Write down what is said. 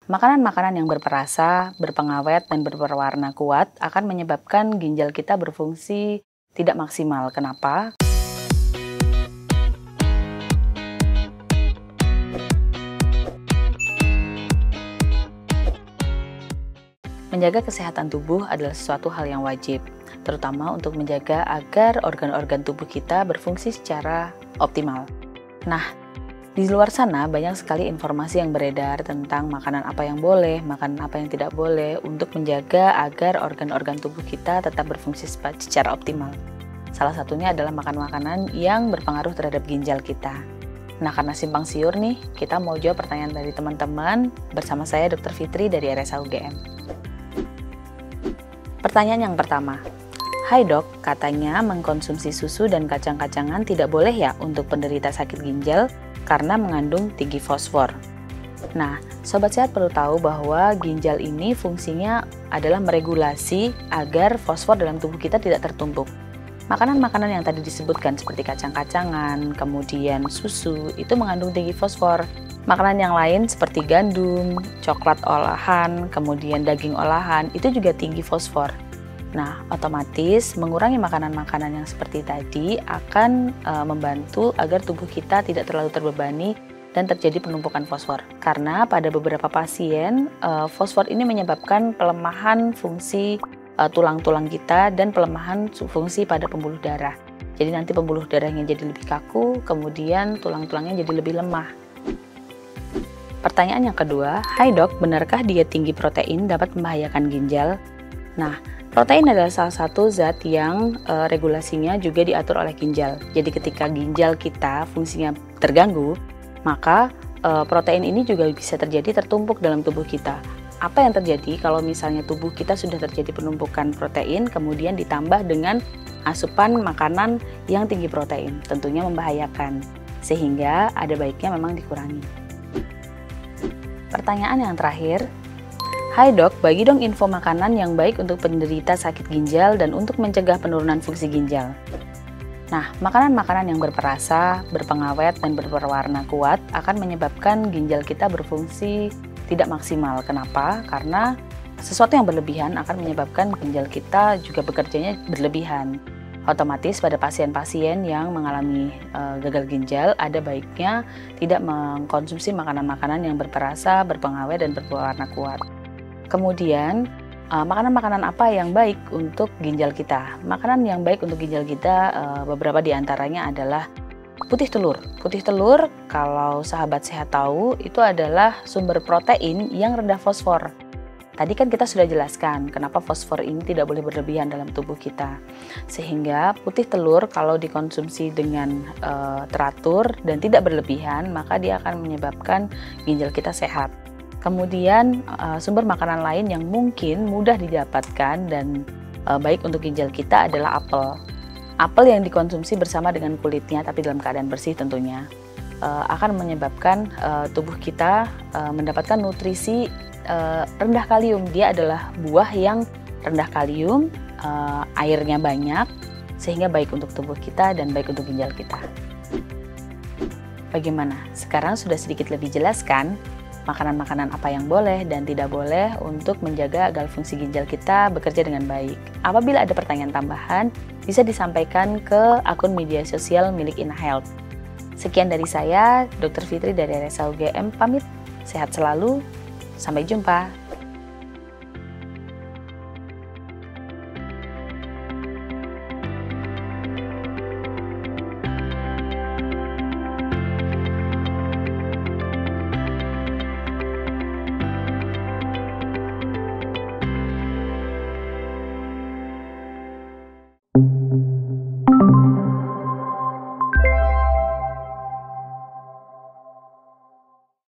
Makanan-makanan yang berperasa, berpengawet, dan berwarna kuat akan menyebabkan ginjal kita berfungsi tidak maksimal. Kenapa? Menjaga kesehatan tubuh adalah sesuatu hal yang wajib, terutama untuk menjaga agar organ-organ tubuh kita berfungsi secara optimal. Nah, di luar sana banyak sekali informasi yang beredar tentang makanan apa yang boleh, makanan apa yang tidak boleh untuk menjaga agar organ-organ tubuh kita tetap berfungsi secara optimal. Salah satunya adalah makan makanan yang berpengaruh terhadap ginjal kita. Nah, karena simpang siur nih, kita mau jawab pertanyaan dari teman-teman bersama saya Dr. Fitri dari RSA UGM. Pertanyaan yang pertama, hai dok, katanya mengkonsumsi susu dan kacang-kacangan tidak boleh ya untuk penderita sakit ginjal karena mengandung tinggi fosfor. Nah, sobat sehat perlu tahu bahwa ginjal ini fungsinya adalah meregulasi agar fosfor dalam tubuh kita tidak tertumpuk. Makanan-makanan yang tadi disebutkan seperti kacang-kacangan, kemudian susu, itu mengandung tinggi fosfor. Makanan yang lain seperti gandum, coklat olahan, kemudian daging olahan, itu juga tinggi fosfor. Nah, otomatis mengurangi makanan-makanan yang seperti tadi akan membantu agar tubuh kita tidak terlalu terbebani dan terjadi penumpukan fosfor. Karena pada beberapa pasien, fosfor ini menyebabkan pelemahan fungsi tulang-tulang kita dan pelemahan fungsi pada pembuluh darah. Jadi nanti pembuluh darahnya jadi lebih kaku, kemudian tulang-tulangnya jadi lebih lemah. Pertanyaan yang kedua, hai dok, benarkah diet tinggi protein dapat membahayakan ginjal? Nah, protein adalah salah satu zat yang regulasinya juga diatur oleh ginjal. Jadi ketika ginjal kita fungsinya terganggu, maka protein ini juga bisa terjadi tertumpuk dalam tubuh kita. Apa yang terjadi kalau misalnya tubuh kita sudah terjadi penumpukan protein, kemudian ditambah dengan asupan makanan yang tinggi protein? Tentunya membahayakan, sehingga ada baiknya memang dikurangi. Pertanyaan yang terakhir, hai dok, bagi dong info makanan yang baik untuk penderita sakit ginjal dan untuk mencegah penurunan fungsi ginjal. Nah, makanan-makanan yang berperasa, berpengawet, dan berwarna kuat akan menyebabkan ginjal kita berfungsi tidak maksimal. Kenapa? Karena sesuatu yang berlebihan akan menyebabkan ginjal kita juga bekerjanya berlebihan. Otomatis pada pasien-pasien yang mengalami gagal ginjal, ada baiknya tidak mengkonsumsi makanan-makanan yang berperasa, berpengawet, dan berwarna kuat. Kemudian, makanan-makanan apa yang baik untuk ginjal kita? Makanan yang baik untuk ginjal kita, beberapa di antaranya adalah putih telur. Putih telur, kalau sahabat sehat tahu, itu adalah sumber protein yang rendah fosfor. Tadi kan kita sudah jelaskan kenapa fosfor ini tidak boleh berlebihan dalam tubuh kita. Sehingga putih telur kalau dikonsumsi dengan teratur dan tidak berlebihan, maka dia akan menyebabkan ginjal kita sehat. Kemudian sumber makanan lain yang mungkin mudah didapatkan dan baik untuk ginjal kita adalah apel. Apel yang dikonsumsi bersama dengan kulitnya tapi dalam keadaan bersih tentunya akan menyebabkan tubuh kita mendapatkan nutrisi rendah kalium. Dia adalah buah yang rendah kalium, airnya banyak, sehingga baik untuk tubuh kita dan baik untuk ginjal kita. Bagaimana? Sekarang sudah sedikit lebih jelas kan? Makanan-makanan apa yang boleh dan tidak boleh untuk menjaga agar fungsi ginjal kita bekerja dengan baik. Apabila ada pertanyaan tambahan, bisa disampaikan ke akun media sosial milik InHealth. Sekian dari saya, Dr. Fitri dari RSA UGM pamit. Sehat selalu. Sampai jumpa.